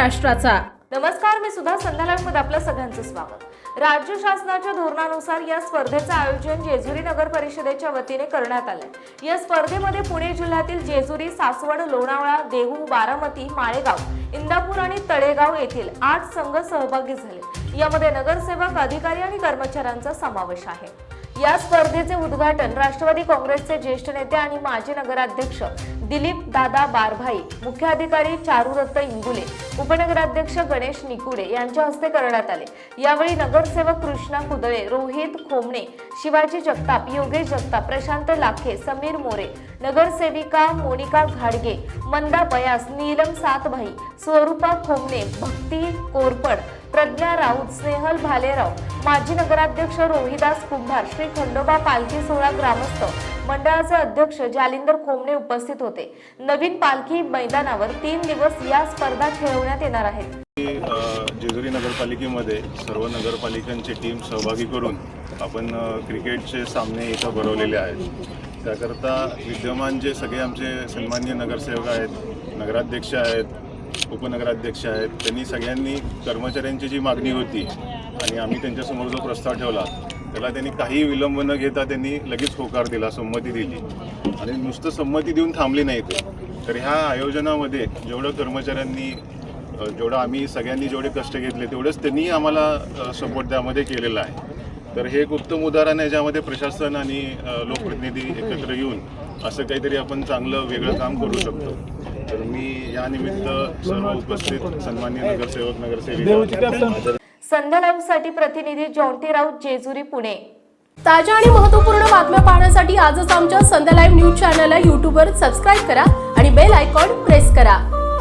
महाराष्ट्राचा। नमस्कार, मी सुद्धा संध्याकाळमध्ये आपलं सगळ्यांचं स्वागत। राज्य शासनाच्या धोरणानुसार या स्पर्धेचं आयोजन जेजुरी नगर परिषदेच्या वतीने करण्यात आले। या स्पर्धेमध्ये पुणे जिल्ह्यातील जेजुरी, सासवड, लोणावळा, देहू, बारामती, माळेगाव, इंदापूर आणि तळेगाव येथील 8 संघ सहभागी झाले। यामध्ये नगरसेवक, अधिकारी आणि कर्मचाऱ्यांचा समावेश आहे। या स्पर्धेचे उद्घाटन राष्ट्रवादी काँग्रेसचे ज्येष्ठ नेते आणि माजी नगराध्यक्ष दिलीप दादा बारभाई, मुख्य अधिकारी चारुदत्त इंगुले, उपनगराध्यक्ष गणेश निकुडे यांच्या हस्ते करण्यात आले। यावेळी नगरसेवक कृष्णा कुदळे, रोहित खोमणे, शिवाजी जगताप, योगेश जगताप, प्रशांत लाखे, समीर मोरे, नगरसेविका मोनिका घाडगे, मंदा बयास, नीलम सातभाई, स्वरूपा खोमणे, भक्ती कोरपड, प्रज्ञा राऊत, स्नेहल भालेराव, माजी नगराध्यक्ष रोहिदास कुंभार, श्री खंडोबा पालखी सोहळा ग्रामस्थ मंडळाचे अध्यक्ष जालिंदर खोमणे उपस्थित होते। नवीन पालखी मैदानावर 3 दिवस या स्पर्धा खेळवण्यात येणार आहेत। जेजुरी नगरपालिकेमध्ये सर्व नगरपालिकांची टीम सहभागी करून आपण क्रिकेटचे सामने इथं भरवलेले आहेत। त्याकरता विद्यमान जे सगळे आमचे सन्माननीय नगरसेवक आहेत, नगराध्यक्ष आहेत, उपनगराध्यक्ष आहेत, त्यांनी सगळ्यांनी कर्मचाऱ्यांची जी मागणी होती आणि आम्ही त्यांच्यासमोर जो प्रस्ताव ठेवला त्याला त्यांनी काही विलंब न घेता त्यांनी लगेच होकार दिला, संमती दिली आणि नुसतं संमती देऊन थांबली नाही ते। तर ह्या आयोजनामध्ये जेवढं कर्मचाऱ्यांनी, जेवढं आम्ही सगळ्यांनी जेवढे कष्ट घेतले तेवढंच त्यांनी आम्हाला सपोर्ट त्यामध्ये केलेला आहे। तर हे एक उत्तम उदाहरण आहे ज्यामध्ये प्रशासन आणि लोकप्रतिनिधी एकत्र येऊन असं काहीतरी आपण चांगलं वेगळं काम करू शकतो। तर मी या निमित्त सर्व उपस्थित सन्माननीय नगरसेवक, नगरसेविका, संध्या लाईव्हसाठी प्रतिनिधी जॉन्टी राऊत, जेजुरी, पुणे। ताज्या आणि महत्त्वपूर्ण बातम्या पाहण्यासाठी आजच आमच्या संध्या लाईव्ह न्यूज चॅनलला YouTube वर सबस्क्राईब करा आणि बेल आयकॉन प्रेस करा।